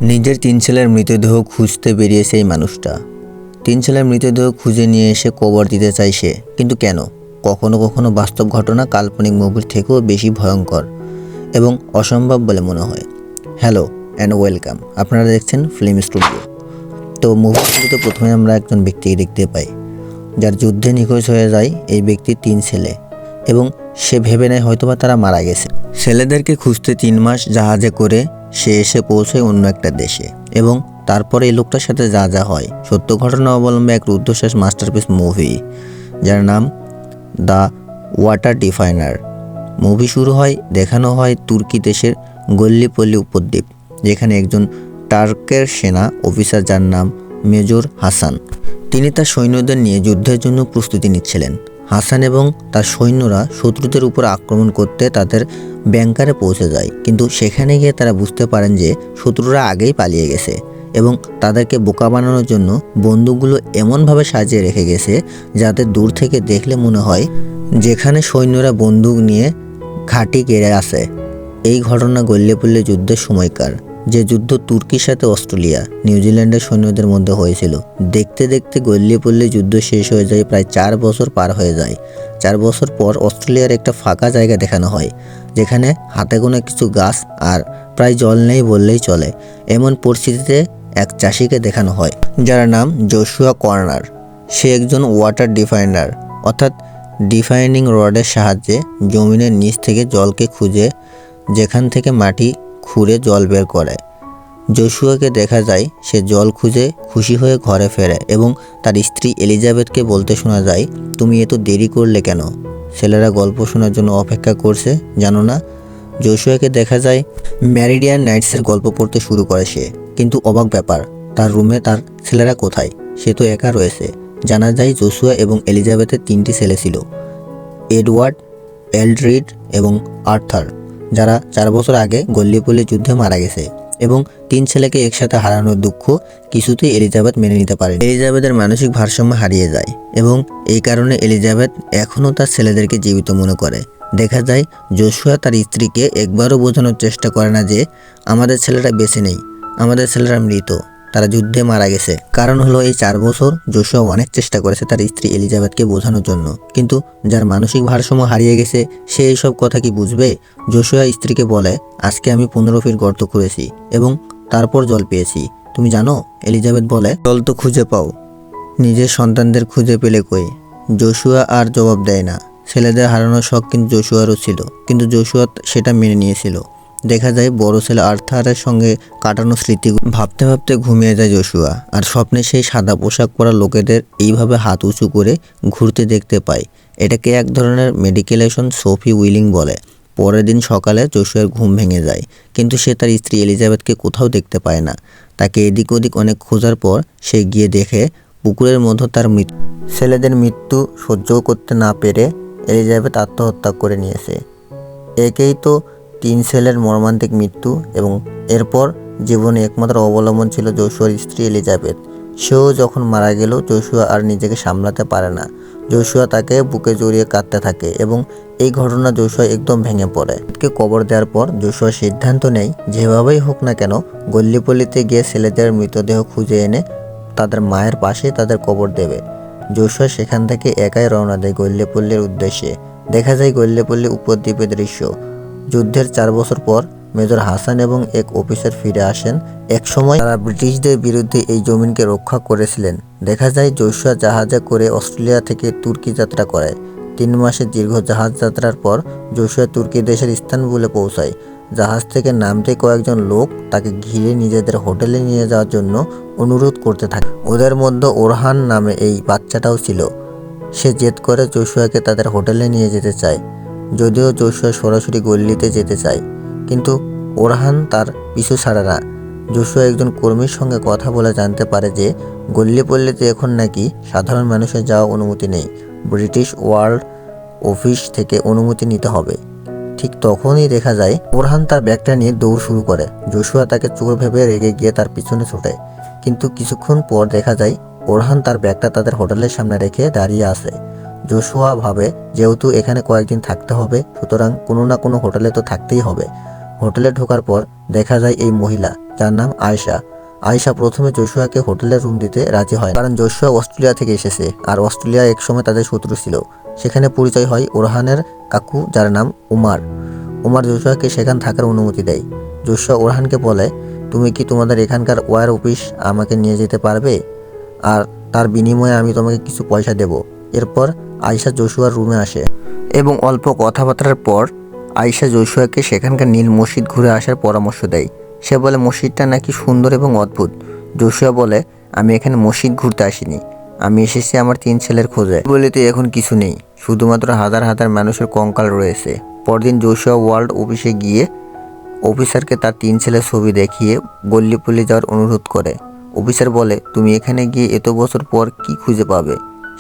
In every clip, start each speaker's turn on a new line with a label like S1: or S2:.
S1: নিজের 3 ছেলের মৃতদেহ খুঁজতে বেরিয়েছে এই মানুষটা। 3 ছেলের মৃতদেহ খুঁজে নিয়ে এসে কবর দিতে চাই সে। কিন্তু কেন? কখনো কখনো বাস্তব ঘটনা কাল্পনিক মুভির থেকেও বেশি ভয়ঙ্কর এবং অসম্ভব বলে মনে হয়। হ্যালো অ্যান্ড ওয়েলকাম, আপনারা দেখছেন ফিল্ম স্টুডিও। তো মুভির শুরুতে প্রথমে আমরা একজন ব্যক্তিকে দেখতে পাই, যার যুদ্ধে নিখোঁজ হয়ে যায় এই ব্যক্তির 3 ছেলে এবং সে ভেবে নেয় হয়তোবা তারা মারা গেছে। ছেলেদেরকে খুঁজতে 3 মাস জাহাজে করে সে এসে পৌঁছায় অন্য একটা দেশে এবং তারপরে এই লোকটার সাথে যা যা হয় সত্য ঘটনা অবলম্বনে এক রুদ্ধশ্বাস মাস্টারপিস মুভি, যার নাম দ্য ওয়াটার ডিফাইনার। মুভি শুরু হয়, দেখানো হয় তুর্কি দেশের গল্লিপল্লি উপদ্বীপ, যেখানে একজন টার্কের সেনা অফিসার যার নাম মেজর হাসান, তিনি তার সৈন্যদের নিয়ে যুদ্ধের জন্য প্রস্তুতি নিচ্ছিলেন। হাসান এবং তার সৈন্যরা শত্রুদের উপর আক্রমণ করতে তাদের ব্যাংকারে পৌঁছে যায়, কিন্তু সেখানে গিয়ে তারা বুঝতে পারেন যে শত্রুরা আগেই পালিয়ে গেছে এবং তাদেরকে বোকা বানানোর জন্য বন্দুকগুলো এমনভাবে সাজিয়ে রেখে গেছে যাতে দূর থেকে দেখলে মনে হয় যেখানে সৈন্যরা বন্দুক নিয়ে ঘাঁটি গেড়ে আছে। এই ঘটনা গল্লিপল্লি যুদ্ধের সময়কার, যে যুদ্ধ তুর্কির সাথে অস্ট্রেলিয়া নিউজিল্যান্ডের সৈন্যদের মধ্যে হয়েছিল। দেখতে দেখতে গল্লিপল্লি যুদ্ধ শেষ হয়ে যায়, প্রায় 4 বছর পার হয়ে যায়। 4 বছর পর অস্ট্রেলিয়ার একটা ফাঁকা জায়গা দেখানো হয়, যেখানে হাতে গোনা কিছু গাছ আর প্রায় জল নেই বললেই চলে। এমন পরিস্থিতিতে এক চাষিকে দেখানো হয়, যার নাম জোশুয়া কর্নার। সে একজন ওয়াটার ডিফাইনার, অর্থাৎ ডিফাইনিং রডের সাহায্যে জমিনের নিচ থেকে জলকে খুঁজে যেখান থেকে মাটি খুঁড়ে জল বের করে। জোশুয়াকে দেখা যায় সে জল খুঁজে খুশি হয়ে ঘরে ফেরে এবং তার স্ত্রী এলিজাবেথকে বলতে শোনা যায়, তুমি এত দেরি করলে কেন? ছেলেরা গল্প শোনার জন্য অপেক্ষা করছে, জানো না? জোশুয়াকে দেখা যায় ম্যারিডিয়ান নাইটসের গল্প পড়তে শুরু করে সে, কিন্তু অবাক ব্যাপার, তার রুমে তার ছেলেরা কোথায়? সে তো একা রয়েছে। জানা যায় জোশুয়া এবং এলিজাবেথের 3টি ছেলে ছিল, এডওয়ার্ড, এলড্রিড এবং আর্থার, যারা 4 বছর আগে গল্লিপল্লি যুদ্ধে মারা গেছে। এবং 3 ছেলেকে একসাথে হারানোর দুঃখ কিছুতেই এলিজাবেথ মেনে নিতে পারে। এলিজাবেথের মানসিক ভারসাম্য হারিয়ে যায় এবং এই কারণে এলিজাবেথ এখনও তার ছেলেদেরকে জীবিত মনে করে। দেখা যায় জোশুয়া তার স্ত্রীকে একবারও বোঝানোর চেষ্টা করে না যে আমাদের ছেলেরা বেঁচে নেই, আমাদের ছেলেরা মৃত, তারা যুদ্ধে মারা গেছে। কারণ হলো এই 4 বছর জোশুয়া অনেক চেষ্টা করেছে তার স্ত্রী এলিজাবেথকে বোঝানোর জন্য, কিন্তু যার মানসিক ভারসাম্য হারিয়ে গেছে সে এইসব কথা কি বুঝবে? জোশুয়া স্ত্রীকে বলে, আজকে আমি 15 ফিট গর্ত খুঁড়েছি এবং তারপর জল পেয়েছি, তুমি জানো? এলিজাবেথ বলে, জল তো খুঁজে পাও, নিজের সন্তানদের খুঁজে পেলে কই? জোশুয়া আর জবাব দেয় না। ছেলেদের হারানোর শখ কিন্তু জোশুয়ারও ছিল, কিন্তু জোশুয়া সেটা মেনে নিয়েছিল। দেখা যায় বড় ছেলে আর্থারের সঙ্গে কাটানো স্মৃতি ভাবতে ভাবতে ঘুমিয়ে যায় জোশুয়া, আর স্বপ্নে সেই সাদা পোশাক পরা লোকেদের এইভাবে হাত উঁচু করে ঘুরতে দেখতে পায়। এটাকে এক ধরনের মেডিকেলেশন সোফি উইলিং বলে। পরের দিন সকালে জোশুয়ার ঘুম ভেঙে যায়, কিন্তু সে তার স্ত্রী এলিজাবেথকে কোথাও দেখতে পায় না। তাকে এদিক ওদিক অনেক খোঁজার পর সে গিয়ে দেখে পুকুরের মধ্যে তার মৃত্যু। ছেলেদের মৃত্যু সহ্য করতে না পেরে এলিজাবেথ আত্মহত্যা করে নিয়েছে। একেই তো 3 ছেলের মর্মান্তিক মৃত্যু এবং এরপর জীবনে একমাত্র অবলম্বন ছিল জোশুয়ার স্ত্রী এলিজাবেথ। সেও যখন মারা গেল জোশুয়া আর নিজেকে সামলাতে পারে না। জোশুয়া তাকে বুকে জড়িয়ে কাঁদতে থাকে এবং এই ঘটনা জোশুয়া একদম ভেঙে পড়ে। কে কবর দেওয়ার পর জোশুয়া সিদ্ধান্ত নেয় যেভাবেই হোক না কেন গল্লিপল্লিতে গিয়ে ছেলেদের মৃতদেহ খুঁজে এনে তাদের মায়ের পাশে তাদের কবর দেবে। জোশুয়া সেখান থেকে একাই রওনা দেয় গল্লিপল্লির উদ্দেশ্যে। দেখা যায় গল্লিপল্লি উপদ্বীপের দৃশ্য। যুদ্ধের 4 বছর পর মেজর হাসান এবং এক অফিসার ফিরে আসেন। একসময় তারা ব্রিটিশদের বিরুদ্ধে এই জমিনকে রক্ষা করেছিলেন। দেখা যায় জোশুয়া জাহাজে করে অস্ট্রেলিয়া থেকে তুর্কি যাত্রা করে। 3 মাসের দীর্ঘ জাহাজ যাত্রার পর জোশুয়া তুর্কি দেশের ইস্তানবুলে পৌঁছায়। জাহাজ থেকে নামতে কয়েকজন লোক তাকে ঘিরে নিজেদের হোটেলে নিয়ে যাওয়ার জন্য অনুরোধ করতে থাকে। ওদের মধ্যে ওরহান নামে এই বাচ্চাটাও ছিল। সে জেদ করে জোশুয়াকে তাদের হোটেলে নিয়ে যেতে চায়, যদিও জোশুয়া সরাসরি গল্লিতে যেতে চায়, কিন্তু ওরহান তার পিছু ছাড়ে না। জোশুয়া একজন কর্মীর সঙ্গে কথা বলে জানতে পারে যে গল্লিপল্লিতে এখন নাকি সাধারণ মানুষের যাওয়া অনুমতি নেই, ব্রিটিশ ওয়ার্ল্ড অফিস থেকে অনুমতি নিতে হবে। ঠিক তখনই দেখা যায় ওরহান তার ব্যাগটা নিয়ে দৌড় শুরু করে। জোশুয়া তাকে চোর ভেবে রেগে গিয়ে তার পিছনে ছোটে, কিন্তু কিছুক্ষণ পর দেখা যায় ওরহান তার ব্যাগটা তাদের হোটেলের সামনে রেখে দাঁড়িয়ে আছে। জোশুয়া ভাবে যেহেতু এখানে কয়েকদিন থাকতে হবে, সুতরাং কোনো না কোনো হোটেলে তো থাকতেই হবে। হোটেলে ঢোকার পর দেখা যায় এই মহিলা যার নাম আয়েশা। আয়েশা প্রথমে জোশুয়াকে হোটেলের রুম দিতে রাজি হয়, কারণ জোশুয়া অস্ট্রেলিয়া থেকে এসেছে আর অস্ট্রেলিয়া একসময় তাদের শত্রু ছিল। সেখানে পরিচয় হয় ওরহানের কাকু, যার নাম উমার। উমার জোশুয়াকে সেখানে থাকার অনুমতি দেয়। জোশুয়া ওরহানকে বলে, তুমি কি তোমাদের এখানকার ওয়্যার অফিস আমাকে নিয়ে যেতে পারবে, আর তার বিনিময়ে আমি তোমাকে কিছু পয়সা দেব। এরপর আয়েশা জোশুয়ার রুমে আসে এবং অল্প কথাবার্তার পর আয়েশা জোশুয়াকে সেখানকার নীল মসজিদ ঘুরে আসার পরামর্শ দেয়। সে বলে মসজিদটা নাকি সুন্দর এবং অদ্ভুত। জোশুয়া বলে, আমি এখানে মসজিদ ঘুরতে আসিনি, আমি এসেছি আমার 3 ছেলের খোঁজে। বলিতে এখন কিছু নেই, শুধুমাত্র হাজার হাজার মানুষের কঙ্কাল রয়েছে। পরদিন জোশুয়া ওয়ার্ল্ড অফিসে গিয়ে অফিসারকে তার 3 ছেলের ছবি দেখিয়ে গল্লিপল্লি যাওয়ার অনুরোধ করে। অফিসার বলে, তুমি এখানে গিয়ে এত বছর পর কি খুঁজে পাবে?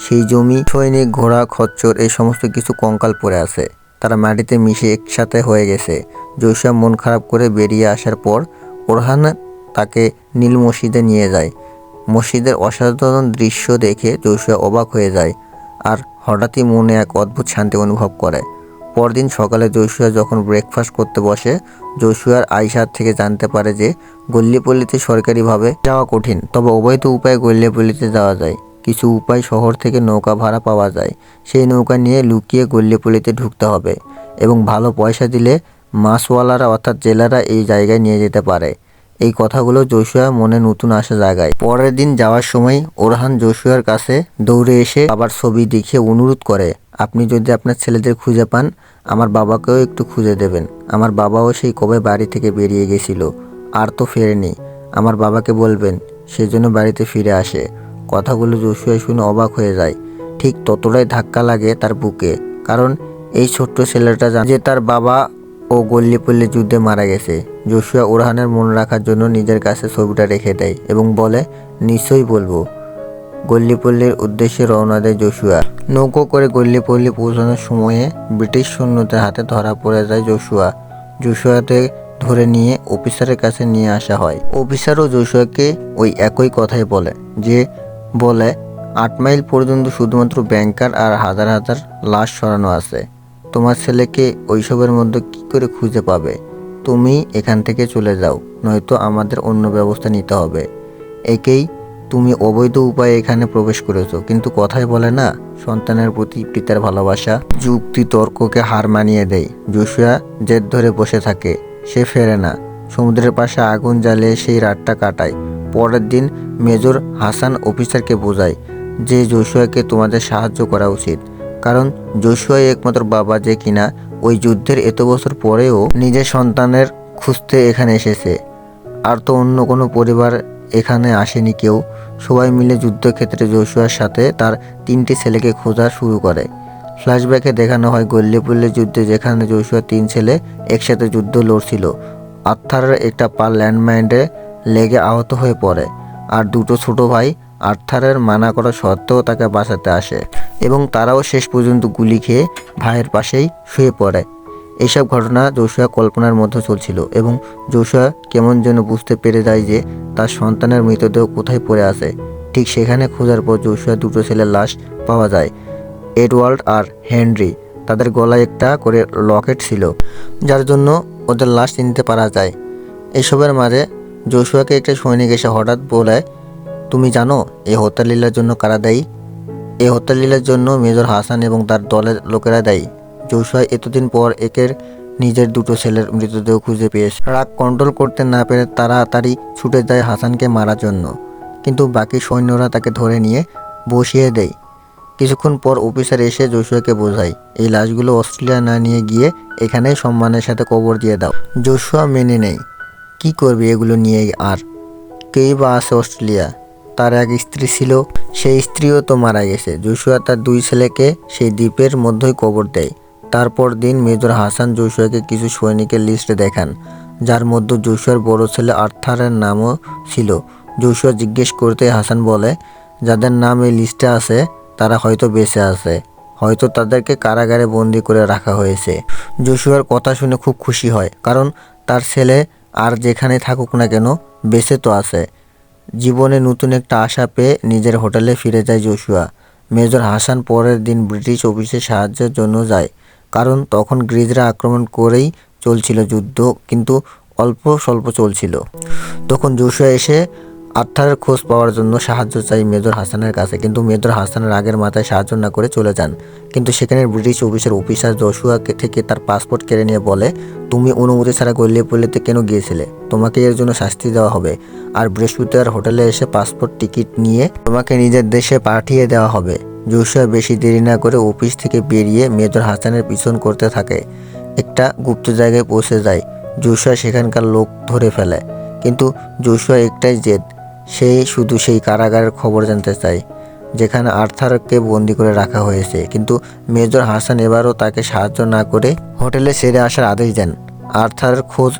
S1: সেই জমি, সৈনিক, ঘোড়া, খচ্চর এই সমস্ত কিছু কঙ্কাল পড়ে আছে, তারা মাটিতে মিশে একসাথে হয়ে গেছে। জোশুয়া মন খারাপ করে বেরিয়ে আসার পর ওরহান তাকে নীল মসজিদে নিয়ে যায়। মসজিদের অসাধারণ দৃশ্য দেখে জোশুয়া অবাক হয়ে যায় আর হঠাৎই মনে এক অদ্ভুত শান্তি অনুভব করে। পরদিন সকালে জোশুয়া যখন ব্রেকফাস্ট করতে বসে, জোশুয়ার আয়েশার থেকে জানতে পারে যে গল্লিপল্লিতে সরকারিভাবে যাওয়া কঠিন, তবে অবৈধ উপায়ে গল্লিপল্লিতে যাওয়া যায়। কিছু উপায় শহর থেকে নৌকা ভাড়া পাওয়া যায়, সেই নৌকা নিয়ে লুকিয়ে গল্লিপল্লিতে ঢুকতে হবে এবং ভালো পয়সা দিলে মাছওয়ালারা অর্থাৎ জেলেরা এই জায়গায় নিয়ে যেতে পারে। এই কথাগুলো জোশুয়া মনে নতুন আশা জাগায়। পরের দিন যাওয়ার সময় ওরহান জোশুয়ার কাছে দৌড়ে এসে বাবার ছবি দেখিয়ে অনুরোধ করে, আপনি যদি আপনার ছেলেদের খুঁজে পান আমার বাবাকেও একটু খুঁজে দেবেন। আমার বাবাও সেই কবে বাড়ি থেকে বেরিয়ে গেছিল, আর তো ফেরেনি। আমার বাবাকে বলবেন সেজন্য বাড়িতে ফিরে আসে। কথাগুলো জোশুয়া শুনে অবাক হয়ে যায়। ঠিক ততটাই ধাক্কা লাগে তার বুকে, কারণ এই ছোট্ট ছেলেটা জানে যে তার বাবা ও গল্লিপল্লি যুদ্ধে মারা গেছে। জোশুয়া ওরহানের মনে রাখার জন্য নিজের কাছে ছবিটা রেখে দেয় এবং বলে, নিশ্চয়ই বলবো। গল্লিপল্লির উদ্দেশ্যে রওনা দেয় জোশুয়া। নৌকো করে গল্লিপল্লি পৌঁছানোর সময়ে ব্রিটিশ সৈন্যদের হাতে ধরা পড়ে যায় জোশুয়া। জোশুয়াকে ধরে নিয়ে অফিসারের কাছে নিয়ে আসা হয়। অফিসারও জোশুয়াকে ওই একই কথাই বলে, যে বলে 8 মাইল পর্যন্ত শুধুমাত্র ব্যাংকার আর হাজার হাজার লাশ সরানো আছে। তোমার ছেলেকে ওইসবের মধ্যে কি করে খুঁজে পাবে? তুমি এখান থেকে চলে যাও, নয়তো আমাদের অন্য ব্যবস্থা নিতে হবে। একেই তুমি অবৈধ উপায়ে এখানে প্রবেশ করেছো, কিন্তু কথাই বলে না, সন্তানের প্রতি পিতার ভালোবাসা যুক্তি তর্ককে হার মানিয়ে দেয়। জোশুয়া জেদ ধরে বসে থাকে, সে ফেরে না। সমুদ্রের পাশে আগুন জ্বালিয়ে সেই রাতটা কাটায়। পরের দিন মেজর হাসান অফিসারকে বোঝায় যে জোশুয়াকে তোমাদের সাহায্য করা উচিত, কারণ জোশুয়াই একমাত্র বাবা যে কিনা ওই যুদ্ধের এত বছর পরেও নিজের সন্তানের খুঁজতে এখানে এসেছে। আর তো অন্য কোনো পরিবার এখানে আসেনি কেউ। সবাই মিলে যুদ্ধক্ষেত্রে জোশুয়ার সাথে তার 3টি ছেলেকে খোঁজা শুরু করে। ফ্ল্যাশব্যাকে দেখানো হয় গল্লিপল্লির যুদ্ধে, যেখানে জোশুয়ার 3 ছেলে একসাথে যুদ্ধ লড়ছিল। আর্থারের একটা পা ল্যান্ডমাইনে লেগে আহত হয়ে পড়ে, আর 2টো ছোট ভাই আর্থারের মানা করা সত্ত্বেও তাকে বাঁচাতে আসে এবং তারাও শেষ পর্যন্ত গুলি খেয়ে ভাইয়ের পাশেই শুয়ে পড়ে। এইসব ঘটনা জোশুয়া কল্পনার মধ্যে চলছিল এবং জোশুয়া কেমন যেন বুঝতে পেরে যায় যে তার সন্তানের মৃতদেহ কোথায় পড়ে আছে। ঠিক সেখানে খোঁজার পর জোশুয়া 2টো ছেলের লাশ পাওয়া যায়, এডওয়ার্ড আর হেনরি। তাদের গলায় একটা করে লকেট ছিল, যার জন্য ওদের লাশ চিনতে পারা যায়। এসবের মাঝে জোশুয়াকে একটা সৈনিক এসে হঠাৎ বলে, তুমি জানো এই হত্যালীলার জন্য কারা দায়ী? এই হত্যালীলার জন্য মেজর হাসান এবং তার দলের লোকেরা দায়ী। জোশুয়া এতদিন পর একের নিজের 2টো ছেলের মৃতদেহ খুঁজে পেয়েছে। রাগ কন্ট্রোল করতে না পেরে তাড়াতাড়ি ছুটে যায় হাসানকে মারার জন্য, কিন্তু বাকি সৈন্যরা তাকে ধরে নিয়ে বসিয়ে দেয়। কিছুক্ষণ পর অফিসার এসে জোশুয়াকে বোঝায়, এই লাশগুলো অস্ট্রেলিয়া না নিয়ে গিয়ে এখানেই সম্মানের সাথে কবর দিয়ে দাও। জোশুয়া মেনে নেয়। কি করবে এগুলো নিয়ে? আর কেই বা আছে অস্ট্রেলিয়া? তার এক স্ত্রী ছিল, সেই স্ত্রীও তো মারা গেছে। জোশুয়া তার 2 ছেলেকে সেই দ্বীপের মধ্যেই কবর দেয়। তারপর দিন মেজর হাসান জোশুয়াকে কিছু সৈনিকের লিস্ট দেখান, যার মধ্যে জোশুয়ার বড় ছেলে আর্থারের নামও ছিল। জোশুয়া জিজ্ঞেস করতে হাসান বলে, যাদের নাম এই লিস্টে আছে তারা হয়তো বেঁচে আছে, হয়তো তাদেরকে কারাগারে বন্দি করে রাখা হয়েছে। জোশুয়ার কথা শুনে খুব খুশি হয়, কারণ তার ছেলে আর যেখানে থাকুক না কেন বেঁচে তো আছে। জীবনে নতুন একটা আশা পেয়ে নিজের হোটেলে ফিরে যায় জোশুয়া। মেজর হাসান পরের দিন ব্রিটিশ অফিসে সাহায্যের জন্য যায়, কারণ তখন গ্রিজরা আক্রমণ করেই চলছিল যুদ্ধ, কিন্তু অল্প স্বল্প চলছিল। তখন জোশুয়া এসে আর্থারের খোঁজ পাওয়ার জন্য সাহায্য চাই মেজর হাসানের কাছে, কিন্তু মেজর হাসানের আগের মাথায় সাহায্য না করে চলে যান। কিন্তু সেখানে ব্রিটিশ অফিসার জোশুয়া থেকে তার পাসপোর্ট কেড়ে নিয়ে বলে, তুমি অনুমতি ছাড়া গল্লিপল্লিতে কেন গিয়েছিলে? তোমাকে এর জন্য শাস্তি দেওয়া হবে, আর বৃহস্পতিবার হোটেলে এসে পাসপোর্ট টিকিট নিয়ে তোমাকে নিজের দেশে পাঠিয়ে দেওয়া হবে। জোশুয়া বেশি দেরি না করে অফিস থেকে বেরিয়ে মেজর হাসানের পিছন করতে থাকে। একটা গুপ্ত জায়গায় পৌঁছে যায়। জোশুয়া সেখানকার লোক ধরে ফেলে, কিন্তু জোশুয়া একটাই জেদ, শুধু সেই কারাগারের খবর জানতে চায় যেখানে আর্থারকে বন্দি করে রাখা হয়েছে। কিন্তু মেজর হাসান এবারও তাকে সাহায্য না করে হোটেলে ছেড়ে আসার আদেশ দেন। আর্থারের খোঁজ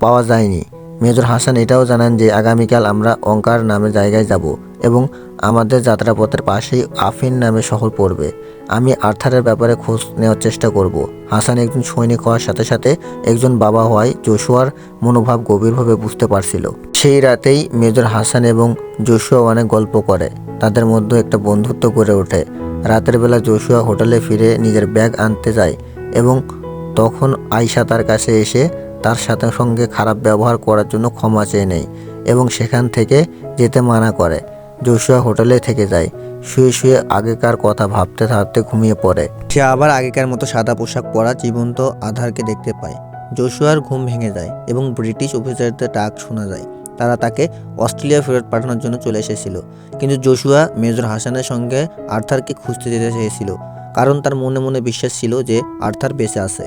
S1: পাওয়া যায়নি। মেজর হাসান এটাও জানান যে আগামীকাল আমরা অঙ্কার নামে জায়গায় যাব এবং আমাদের যাত্রাপথের পাশেই আফিন নামে শহর পড়বে। আমি আর্থারের ব্যাপারে খোঁজ নেওয়ার চেষ্টা করব। হাসান একজন সৈনিক হওয়ার সাথে সাথে একজন বাবা হওয়ায় জোশুয়ার মনোভাব গভীরভাবে বুঝতে পারছিল। সেই রাতেই মেজর হাসান এবং জোশুয়া অনেক গল্প করে। তাদের মধ্যে একটা বন্ধুত্ব গড়ে ওঠে। রাতের বেলা জোশুয়া হোটেলে ফিরে নিজের ব্যাগ আনতে যায় এবং তখন আয়শা তার কাছে এসে তার সঙ্গে খারাপ ব্যবহার করার জন্য ক্ষমা চেয়ে নেয় এবং সেখান থেকে যেতে মানা করে। জোশুয়া হোটেলে থেকে যায়। শুয়ে শুয়ে আগেকার কথা ভাবতে ভাবতে ঘুমিয়ে পড়ে। সে আবার আগেকার মতো সাদা পোশাক পরা জীবন্ত আধারকে দেখতে পায়। জোশুয়ার ঘুম ভেঙে যায় এবং ব্রিটিশ অফিসারদের ডাক শোনা যায়। তারা তাকে অস্ট্রেলিয়া ফেরত পাঠানোর জন্য চলে এসেছিল। কিন্তু জোশুয়া মেজর হাসানের সঙ্গে আর্থারকে খুঁজতে যেতে চেয়েছিল, কারণ তার মনে মনে বিশ্বাস ছিল যে আর্থার বেঁচে আছে।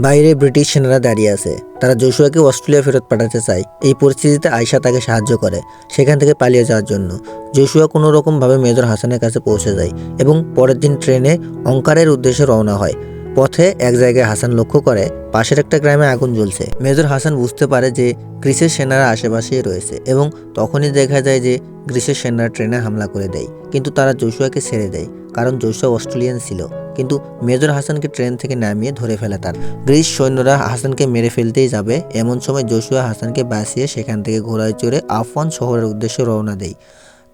S1: বাইরে ব্রিটিশ সেনারা দাঁড়িয়ে আছে। তারা জোশুয়াকে অস্ট্রেলিয়া ফেরত পাঠাতে চায়। এই পরিস্থিতিতে আয়শা তাকে সাহায্য করে সেখান থেকে পালিয়ে যাওয়ার জন্য। জোশুয়া কোনো রকমভাবে মেজর হাসানের কাছে পৌঁছে যায় এবং পরের দিন ট্রেনে অঙ্কারের উদ্দেশ্যে রওনা হয়। পথে এক জায়গায় হাসান লক্ষ্য করে পাশের একটা গ্রামে আগুন জ্বলছে। মেজর হাসান বুঝতে পারে যে গ্রিসের সেনারা আশেপাশেই রয়েছে এবং তখনই দেখা যায় যে গ্রিসের সেনারা ট্রেনে হামলা করে দেয়, কিন্তু তারা জোশুয়াকে ছেড়ে দেয় কারণ জোশুয়া অস্ট্রেলিয়ান ছিল। কিন্তু মেজর হাসানকে ট্রেন থেকে নামিয়ে ধরে ফেলে তার। গ্রিস সৈন্যরা হাসানকে মেরে ফেলতেই যাবে, এমন সময় জোশুয়া হাসানকে বাঁচিয়ে সেখান থেকে ঘোড়ায় চড়ে আফওয়ান শহরের উদ্দেশ্যে রওনা দেয়।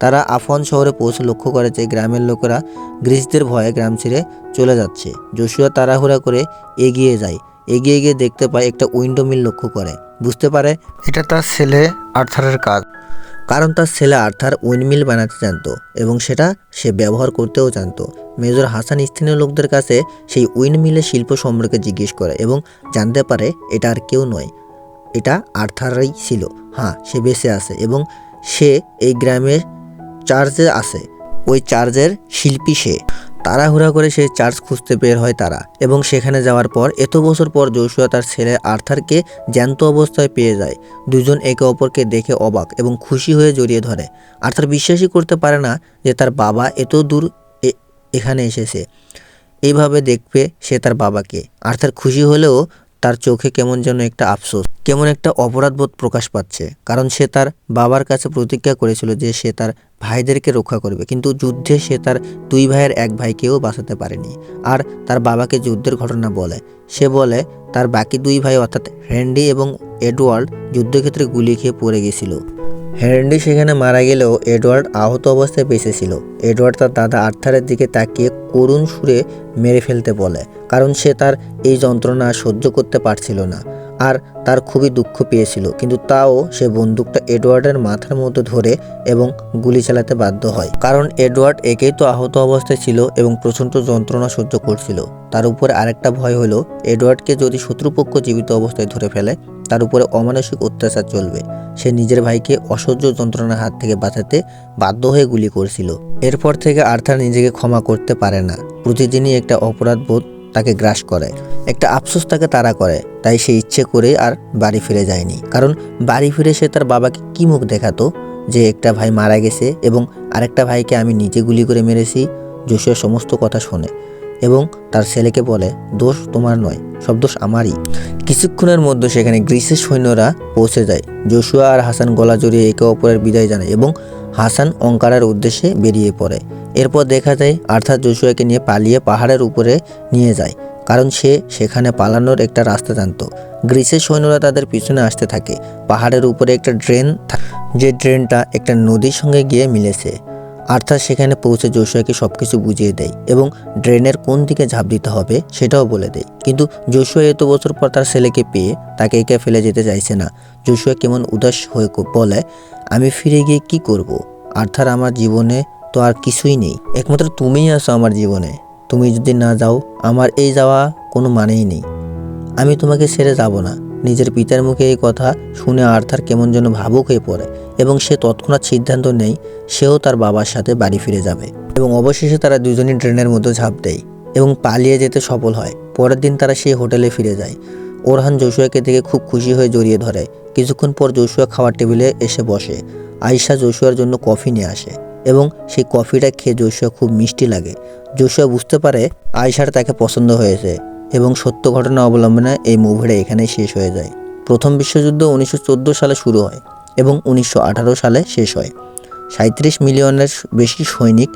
S1: তারা আফওয়ান শহরে পৌঁছে লক্ষ্য করে যে গ্রামের লোকেরা গ্রিসদের ভয়ে গ্রাম ছেড়ে চলে যাচ্ছে। জোশুয়া তাড়াহুড়া করে এগিয়ে যায়। এগিয়ে গিয়ে দেখতে পায় একটা উইন্ডো মিল লক্ষ্য করে। বুঝতে পারে এটা তার ছেলে আর্থারের কাজ, কারণ তার ছেলে আর্থার উইন্ডমিল বানাতে জানতো এবং সেটা সে ব্যবহার করতেও জানতো। মেজর হাসান স্থানীয় লোকদের কাছে সেই উইন্ডমিলের শিল্প সম্পর্কে জিজ্ঞেস করে এবং জানতে পারে এটা আর কেউ নয়, এটা আর্থারই ছিল। হ্যাঁ, সে বেঁচে আছে এবং সে এই গ্রামের চার্চে আছে। ওই চার্চের শিল্পী সে। তাড়াহুড়া করে সেই চার্চ খুঁজতে বের হয় তারা এবং সেখানে যাওয়ার পর এত বছর পর জোশুয়া তার ছেলে আর্থারকে জ্যান্ত অবস্থায় পেয়ে যায়। দুজন একে অপরকে দেখে অবাক এবং খুশি হয়ে জড়িয়ে ধরে। আর্থার বিশ্বাসই করতে পারে না যে তার বাবা এত দূর এখানে এসেছে, এইভাবে দেখবে সে তার বাবাকে। আর্থার খুশি হলেও তার চোখে কেমন যেন একটা আফসোস, কেমন একটা অপরাধবোধ প্রকাশ পাচ্ছে, কারণ সে তার বাবার কাছে প্রতিজ্ঞা করেছিল যে সে তার ভাইদেরকে রক্ষা করবে, কিন্তু যুদ্ধে সে তার দুই ভাইয়ের এক ভাইকেও বাঁচাতে পারেনি। আর তার বাবাকে যুদ্ধের ঘটনা বলে। সে বলে তার বাকি দুই ভাই অর্থাৎ হেনরি এবং এডওয়ার্ড যুদ্ধক্ষেত্রে গুলি খেয়ে পড়ে গেছিল। হেনরি সেখানে মারা গেলেও এডওয়ার্ড আহত অবস্থায় বেঁচে ছিল। এডওয়ার্ড তার দাদা আর্থারের দিকে তাকিয়ে করুণ সুরে মেরে ফেলতে বলে, কারণ সে তার এই যন্ত্রণা সহ্য করতে পারছিল না আর তার খুবই দুঃখ পেয়েছিল। কিন্তু তাও সে বন্দুকটা এডওয়ার্ডের মাথার মধ্যে ধরে এবং গুলি চালাতে বাধ্য হয়, কারণ এডওয়ার্ড একেই তো আহত অবস্থায় ছিল এবং প্রচণ্ড যন্ত্রণা সহ্য করছিল। তার উপরে আরেকটা ভয় হলো এডওয়ার্ডকে যদি শত্রুপক্ষ জীবিত অবস্থায় ধরে ফেলে তার উপরে অমানসিক অত্যাচার চলবে। সে নিজের ভাইকে অসহ্য যন্ত্রণার হাত থেকে বাঁচাতে বাধ্য হয়ে গুলি করছিল। এরপর থেকে আর্থার নিজেকে ক্ষমা করতে পারে না। প্রতিদিনই একটা অপরাধ বোধ তাকে গ্রাস করে, একটা আফসোস তাকে তাড়া করে। তাই সে ইচ্ছে করে আর বাড়ি ফিরে যায়নি, কারণ বাড়ি ফিরে সে তার বাবাকে কি মুখ দেখাতো যে একটা ভাই মারা গেছে এবং আরেকটা ভাইকে আমি নিজে গুলি করে মেরেছি। জোশুয়া সমস্ত কথা শোনে এবং তার ছেলেকে বলে, দোষ তোমার নয়, সব দোষ আমারই। কিছুক্ষণের মধ্যে সেখানে গ্রিসের সৈন্যরা পৌঁছে যায়। জোশুয়া আর হাসান গলা জড়িয়ে একে অপরের বিদায় জানায় এবং হাসান অঙ্কারের উদ্দেশ্যে বেরিয়ে পড়ে। এরপর দেখা যায় আর্থার জোশুয়াকে নিয়ে পালিয়ে পাহাড়ের উপরে নিয়ে যায়, কারণ সে সেখানে পালানোর একটা রাস্তা জানতো। গ্রিসের সৈন্যরা তাদের পিছনে আসতে থাকে। পাহাড়ের উপরে একটা ড্রেন, যে ড্রেনটা একটা নদীর সঙ্গে গিয়ে মিলেছে। আর্থার সেখানে পৌঁছে জোশুয়াকে সব কিছু বুঝিয়ে দেয় এবং ড্রেনের কোন দিকে ঝাঁপ দিতে হবে সেটাও বলে দেয়। কিন্তু জোশুয়া এত বছর পর তার ছেলেকে পেয়ে তাকে একা ফেলে যেতে চাইছে না। জোশুয়া কেমন উদাস হয়ে বলে, আমি ফিরে গিয়ে কি করব? আর্থার, আমার জীবনে তো আর কিছুই নেই, একমাত্র তুমিই আছো আমার জীবনে। তুমি যদি না যাও আমার এই যাওয়া কোনো মানেই নেই। আমি তোমাকে ছেড়ে যাব না। নিজের পিতার মুখে এই কথা শুনে আর্থার কেমন যেন ভাবুক হয়ে পড়ে এবং সে তৎক্ষণাৎ সিদ্ধান্ত নেয় সেও তার বাবার সাথে বাড়ি ফিরে যাবে। এবং অবশেষে তারা দুজনই ড্রেনের মধ্যে ঝাঁপ দেয় এবং পালিয়ে যেতে সফল হয়। পরের দিন তারা সেই হোটেলে ফিরে যায়। ওরহান জোশুয়াকে দেখে খুব খুশি হয়ে জড়িয়ে ধরে। কিছুক্ষণ পর জোশুয়া খাওয়ার টেবিলে এসে বসে। আয়েশা জোশুয়ার জন্য কফি নিয়ে আসে এবং সেই কফিটা খেয়ে জোশুয়া খুব মিষ্টি লাগে। জোশুয়া বুঝতে পারে আয়েশার তাকে পছন্দ হয়েছে এবং সত্য ঘটনা অবলম্বনে এই মুভিটা এখানেই শেষ হয়ে যায়। প্রথম বিশ্বযুদ্ধ 1914 সালে শুরু হয় এবং 1918 সালে শেষ হয়। 37 মিলিয়নের বেশি সৈনিক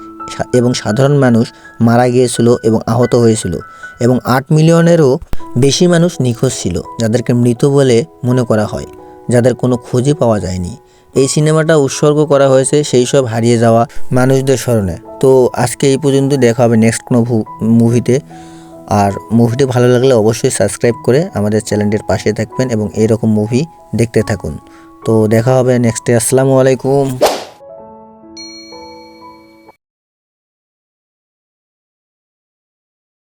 S1: এবং সাধারণ মানুষ মারা গিয়েছিল এবং আহত হয়েছিল এবং 8 মিলিয়নেরও বেশি মানুষ নিখোঁজ ছিল, যাদেরকে মৃত বলে মনে করা হয়, যাদের কোনো খোঁজই পাওয়া যায়নি। এই সিনেমাটা উৎসর্গ করা হয়েছে সেই সব হারিয়ে যাওয়া মানুষদের স্মরণে। তো আজকে এই পর্যন্ত, দেখা হবে নেক্সট কোনো মুভিতে। আর মুভিটি ভালো লাগলে অবশ্যই সাবস্ক্রাইব করে আমাদের চ্যানেলটির পাশে থাকবেন এবং এরকম মুভি দেখতে থাকুন। তো দেখা হবে নেক্সটে। আসসালামু আলাইকুম।